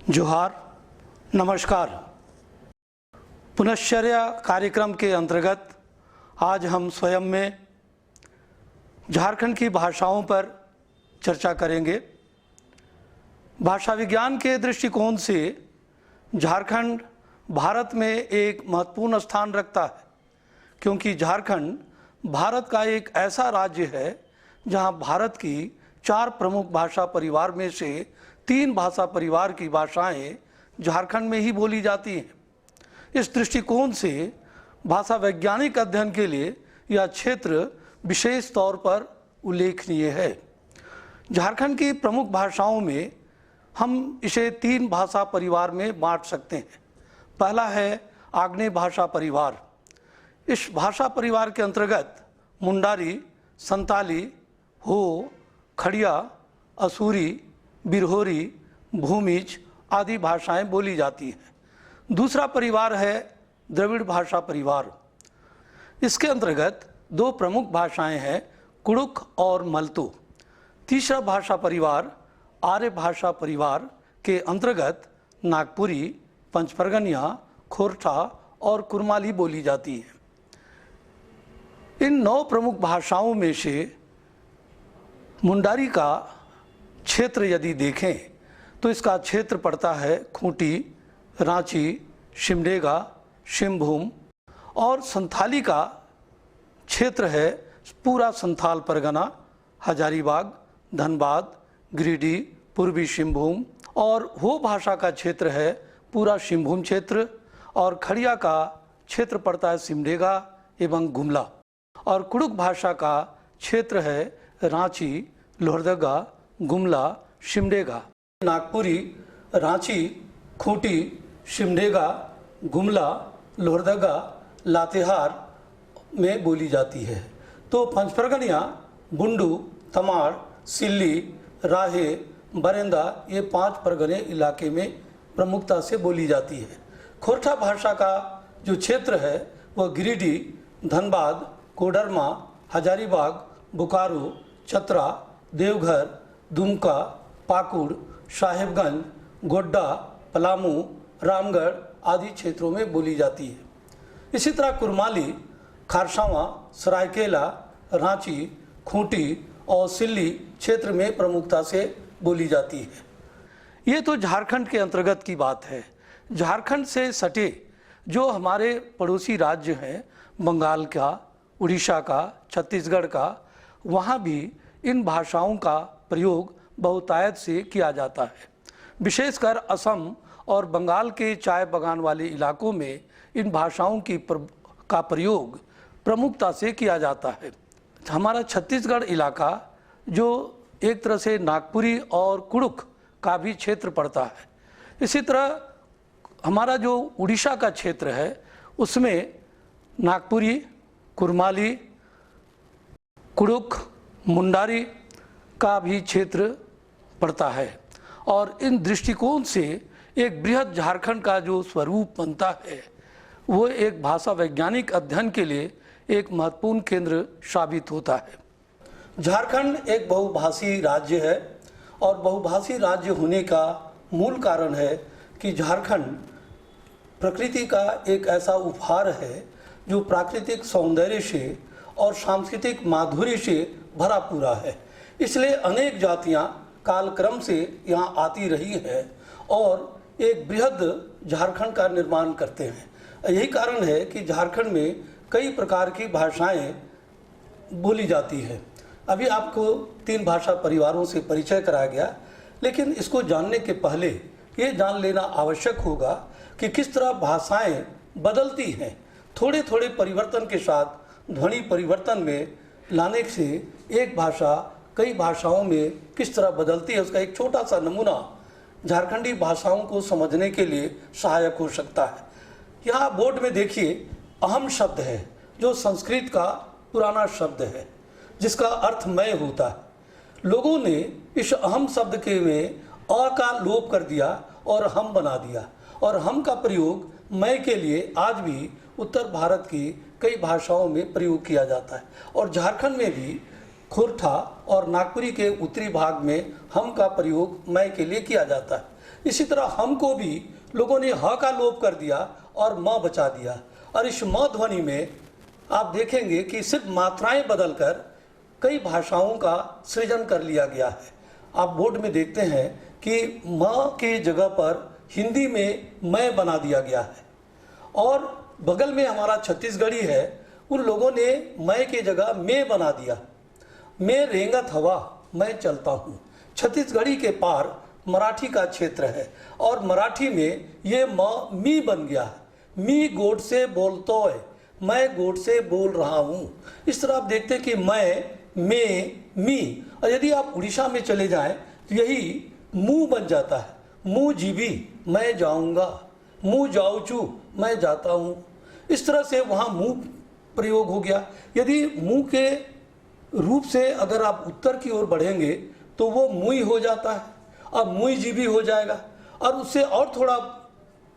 जोहार, नमस्कार। पुनश्चर्या कार्यक्रम के अंतर्गत आज हम स्वयं में झारखंड की भाषाओं पर चर्चा करेंगे। भाषा विज्ञान के दृष्टिकोण से झारखंड भारत में एक महत्वपूर्ण स्थान रखता है, क्योंकि झारखंड भारत का एक ऐसा राज्य है जहां भारत की 4 प्रमुख भाषा परिवार में से 3 भाषा परिवार की भाषाएं झारखंड में ही बोली जाती हैं। इस दृष्टिकोण से भाषा वैज्ञानिक अध्ययन के लिए यह क्षेत्र विशेष तौर पर उल्लेखनीय है। झारखंड की प्रमुख भाषाओं में हम इसे 3 भाषा परिवार में बांट सकते हैं। पहला है आग्नेय भाषा परिवार। इस भाषा परिवार के अंतर्गत मुंडारी, संताली, हो, खड़िया, असूरी, बिरहोरी, भूमिज आदि भाषाएं बोली जाती हैं। दूसरा परिवार है द्रविड़ भाषा परिवार। इसके अंतर्गत 2 प्रमुख भाषाएं हैं, कुड़ुख और मल्तो। तीसरा भाषा परिवार आर्य भाषा परिवार के अंतर्गत नागपुरी, पंचपरगनिया, खोरठा और कुरमाली बोली जाती है। इन 9 प्रमुख भाषाओं में से मुंडारी का क्षेत्र यदि देखें तो इसका क्षेत्र पड़ता है खूंटी, रांची, सिमडेगा, सिंहभूम, और संथाली का क्षेत्र है पूरा संथाल परगना, हजारीबाग, धनबाद, गिरिडीह, पूर्वी सिंहभूम, और हो भाषा का क्षेत्र है पूरा सिंहभूम क्षेत्र, और खड़िया का क्षेत्र पड़ता है सिमडेगा एवं गुमला, और कुड़ुख भाषा का क्षेत्र है रांची, लोहरदगा, गुमला, सिमडेगा। नागपुरी, रांची, खूंटी, सिमडेगा, गुमला, लोहरदगा, लातेहार में बोली जाती है। तो पंचपरगनिया, बुंडू, तमाड़, सिल्ली, राहे, बरेंदा ये 5 परगने इलाके में प्रमुखता से बोली जाती है। खोरठा भाषा का जो क्षेत्र है वह गिरिडीह, धनबाद, कोडरमा, हजारीबाग, बोकारो, चतरा, देवघर, दुमका, पाकुड़, साहेबगंज, गोड्डा, पलामू, रामगढ़ आदि क्षेत्रों में बोली जाती है। इसी तरह कुरमाली खारसावां, सरायकेला, रांची, खूंटी और सिल्ली क्षेत्र में प्रमुखता से बोली जाती है। ये तो झारखंड के अंतर्गत की बात है। झारखंड से सटे जो हमारे पड़ोसी राज्य हैं, बंगाल का, उड़ीसा का, छत्तीसगढ़ का, वहाँ भी इन भाषाओं का प्रयोग बहुतायत से किया जाता है। विशेषकर असम और बंगाल के चाय बागान वाले इलाकों में इन भाषाओं का प्रयोग प्रमुखता से किया जाता है। हमारा छत्तीसगढ़ इलाका जो एक तरह से नागपुरी और कुड़ुख का भी क्षेत्र पड़ता है। इसी तरह हमारा जो उड़ीसा का क्षेत्र है उसमें नागपुरी, कुरमाली, कुड़ुख, मुंडारी का भी क्षेत्र पड़ता है। और इन दृष्टिकोण से एक बृहद झारखंड का जो स्वरूप बनता है वो एक भाषा वैज्ञानिक अध्ययन के लिए एक महत्वपूर्ण केंद्र साबित होता है। झारखंड एक बहुभाषी राज्य है और बहुभाषी राज्य होने का मूल कारण है कि झारखंड प्रकृति का एक ऐसा उपहार है जो प्राकृतिक सौंदर्य से और सांस्कृतिक माधुर्य से भरा पूरा है। इसलिए अनेक जातियां कालक्रम से यहाँ आती रही हैं और एक बृहद झारखंड का निर्माण करते हैं। यही कारण है कि झारखंड में कई प्रकार की भाषाएं बोली जाती है। अभी आपको 3 भाषा परिवारों से परिचय कराया गया, लेकिन इसको जानने के पहले ये जान लेना आवश्यक होगा कि किस तरह भाषाएं बदलती हैं। थोड़े थोड़े परिवर्तन के साथ ध्वनि परिवर्तन में लाने से एक भाषा कई भाषाओं में किस तरह बदलती है उसका एक छोटा सा नमूना झारखंडी भाषाओं को समझने के लिए सहायक हो सकता है। यहाँ बोर्ड में देखिए, अहम शब्द है जो संस्कृत का पुराना शब्द है जिसका अर्थ मैं होता है। लोगों ने इस अहम शब्द के में अ का लोप कर दिया और हम बना दिया, और हम का प्रयोग मैं के लिए आज भी उत्तर भारत की कई भाषाओं में प्रयोग किया जाता है। और झारखंड में भी खोरठा और नागपुरी के उत्तरी भाग में हम का प्रयोग मैं के लिए किया जाता है। इसी तरह हमको भी लोगों ने ह का लोप कर दिया और म बचा दिया। और इस म ध्वनि में आप देखेंगे कि सिर्फ मात्राएं बदलकर कई भाषाओं का सृजन कर लिया गया है। आप बोर्ड में देखते हैं कि म के जगह पर हिंदी में मैं बना दिया गया है। और बगल में हमारा छत्तीसगढ़ी है, उन लोगों ने मैं के जगह मैं बना दिया। मैं रेंगत हवा मैं चलता हूँ। छत्तीसगढ़ी के पार मराठी का क्षेत्र है और मराठी में ये म मी बन गया है। मी गोड से बोलतो है, मैं गोड से बोल रहा हूँ। इस तरह आप देखते हैं कि मैं मी। और यदि आप उड़ीसा में चले जाएं तो यही मुँह बन जाता है। मुँह जीबी मैं जाऊँगा, मुँह जाऊचू मैं जाता हूँ। इस तरह से वहाँ मुँह प्रयोग हो गया। यदि मुँह के रूप से अगर आप उत्तर की ओर बढ़ेंगे तो वो मुई हो जाता है, अब मुई जीबी हो जाएगा। और उससे और थोड़ा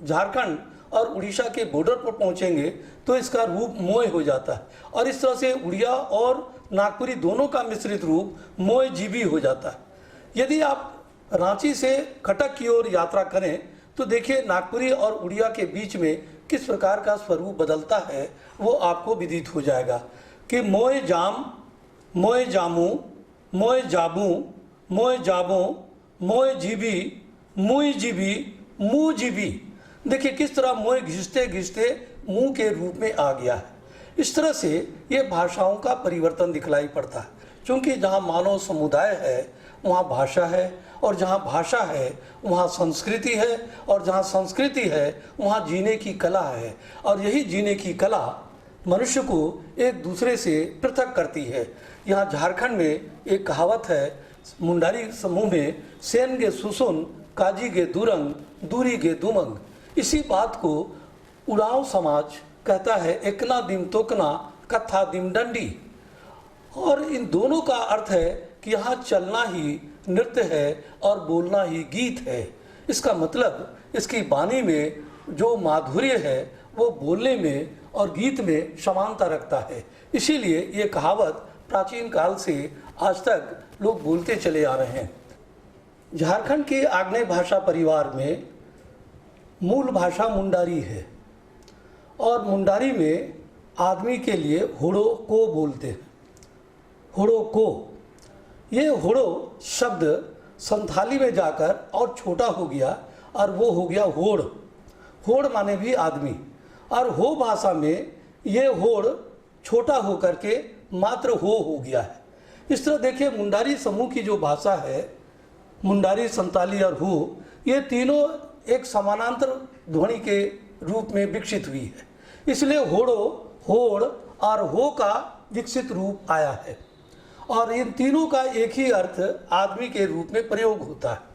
झारखंड और उड़ीसा के बॉर्डर पर पहुंचेंगे तो इसका रूप मोय हो जाता है। और इस तरह से उड़िया और नागपुरी दोनों का मिश्रित रूप मोय जीबी हो जाता है। यदि आप रांची से कटक की ओर यात्रा करें तो देखिए नागपुरी और उड़िया के बीच में किस प्रकार का स्वरूप बदलता है, वो आपको विदित हो जाएगा कि मोय जाम, मोय जामू, मोय जाबू, मोय जाबो, मोय जीबी, मुई जीबी, मुँह जीबी। देखिए किस तरह मोय घिसते घिसते मुँह के रूप में आ गया है। इस तरह से ये भाषाओं का परिवर्तन दिखलाई पड़ता है, क्योंकि जहाँ मानव समुदाय है वहाँ भाषा है, और जहाँ भाषा है वहाँ संस्कृति है, और जहाँ संस्कृति है वहाँ जीने की कला है। और यही जीने की कला मनुष्य को एक दूसरे से पृथक करती है। यहाँ झारखंड में एक कहावत है मुंडारी समूह में, सेन गे सुसुन काजी गे दुरंग दूरी गे दुमंग। इसी बात को उड़ाव समाज कहता है एकना दिम तोकना कथा दिम डंडी। और इन दोनों का अर्थ है कि यहाँ चलना ही नृत्य है और बोलना ही गीत है। इसका मतलब इसकी वाणी में जो माधुर्य है वो बोलने में और गीत में समानता रखता है। इसीलिए ये कहावत प्राचीन काल से आज तक लोग बोलते चले आ रहे हैं। झारखंड के आग्नेय भाषा परिवार में मूल भाषा मुंडारी है, और मुंडारी में आदमी के लिए होड़ो को बोलते हैं। होड़ो को, ये होड़ो शब्द संथाली में जाकर और छोटा हो गया और वो हो गया होड़। होड़ माने भी आदमी, और हो भाषा में ये होड़ छोटा हो करके मात्र हो गया है। इस तरह देखिए मुंडारी समूह की जो भाषा है, मुंडारी, संताली और हो, ये तीनों एक समानांतर ध्वनि के रूप में विकसित हुई है। इसलिए होड़ो, होड़ और हो का विकसित रूप आया है, और इन तीनों का एक ही अर्थ आदमी के रूप में प्रयोग होता है।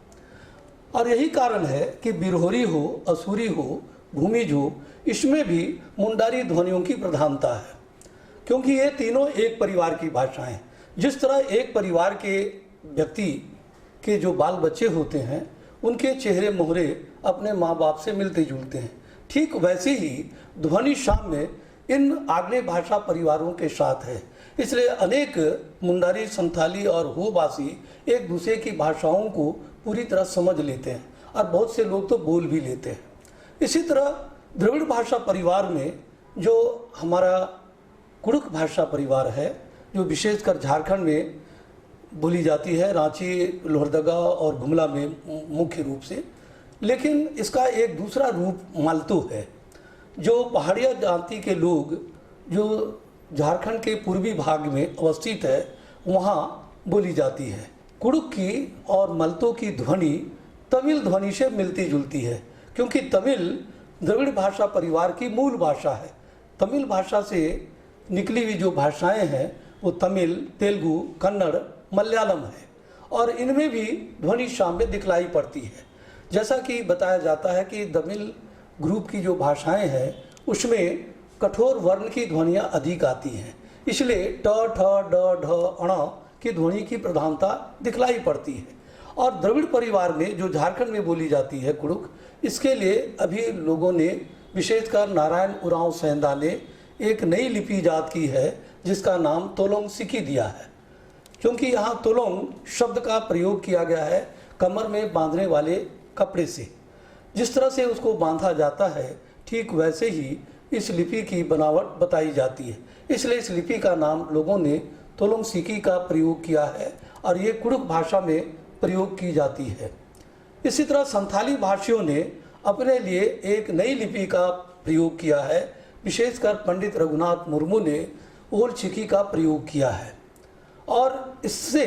और यही कारण है कि बिरहोरी हो, असुरी हो, भूमिज हो, इसमें भी मुंडारी ध्वनियों की प्रधानता है, क्योंकि ये तीनों एक परिवार की भाषाएं। जिस तरह एक परिवार के व्यक्ति के जो बाल बच्चे होते हैं उनके चेहरे मोहरे अपने माँ बाप से मिलते जुलते हैं, ठीक वैसे ही ध्वनि साम्य इन आग्नेय भाषा परिवारों के साथ है। इसलिए अनेक मुंडारी, संथाली और हो भाषी एक दूसरे की भाषाओं को पूरी तरह समझ लेते हैं, और बहुत से लोग तो बोल भी लेते हैं। इसी तरह द्रविड़ भाषा परिवार में जो हमारा कुड़ुक भाषा परिवार है, जो विशेषकर झारखंड में बोली जाती है, रांची, लोहरदगा और गुमला में मुख्य रूप से। लेकिन इसका एक दूसरा रूप मालतू है, जो पहाड़िया जाति के लोग जो झारखंड के पूर्वी भाग में अवस्थित है वहाँ बोली जाती है। कुड़ुक की और मल्तो की ध्वनि तमिल ध्वनि से मिलती जुलती है, क्योंकि तमिल द्रविड़ भाषा परिवार की मूल भाषा है। तमिल भाषा से निकली हुई जो भाषाएं हैं वो तमिल, तेलुगु, कन्नड़, मलयालम है, और इनमें भी ध्वनि साम्य दिखलाई पड़ती है। जैसा कि बताया जाता है कि तमिल ग्रुप की जो भाषाएं हैं उसमें कठोर वर्ण की ध्वनियाँ अधिक आती हैं, इसलिए ट, ठ, ड, ढ, अण की ध्वनि की प्रधानता दिखलाई पड़ती है। और द्रविड़ परिवार में जो झारखंड में बोली जाती है कुड़ुक, इसके लिए अभी लोगों ने विशेषकर नारायण उरांव सेंधा ने एक नई लिपि इजाद की है जिसका नाम तोलोंग सिकी दिया है, क्योंकि यहाँ तोलोंग शब्द का प्रयोग किया गया है कमर में बांधने वाले कपड़े से। जिस तरह से उसको बांधा जाता है ठीक वैसे ही इस लिपि की बनावट बताई जाती है। इसलिए इस लिपि का नाम लोगों ने तोलुंग सिकी का प्रयोग किया है और ये कुडुख भाषा में प्रयोग की जाती है। इसी तरह संथाली भाषियों ने अपने लिए एक नई लिपि का प्रयोग किया है। विशेषकर पंडित रघुनाथ मुर्मू ने ओल चिकी का प्रयोग किया है और इससे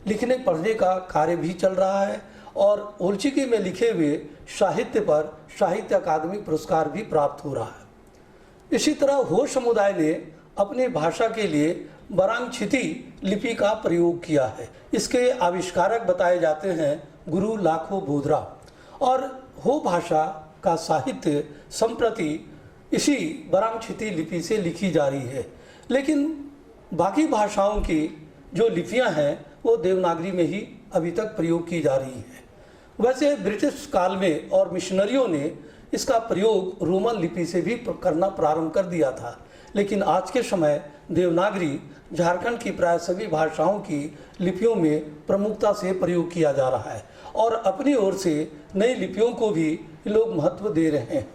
लिखने पढ़ने का कार्य भी चल रहा है और ओल चिकी में लिखे हुए साहित्य पर साहित्य अकादमी पुरस्कार भी प्राप्त हो रहा है। इसी तरह हो समुदाय ने अपनी भाषा के लिए बरांगछिती लिपि का प्रयोग किया है। इसके आविष्कारक बताए जाते हैं गुरु लाखो बोधरा और हो भाषा का साहित्य संप्रति इसी बरांगछिती लिपि से लिखी जा रही है। लेकिन बाकी भाषाओं की जो लिपियां हैं वो देवनागरी में ही अभी तक प्रयोग की जा रही हैं। वैसे ब्रिटिश काल में और मिशनरियों ने इसका प्रयोग रोमन लिपि से भी करना प्रारंभ कर दिया था, लेकिन आज के समय देवनागरी झारखंड की प्राय सभी भाषाओं की लिपियों में प्रमुखता से प्रयोग किया जा रहा है और अपनी ओर से नई लिपियों को भी लोग महत्व दे रहे हैं।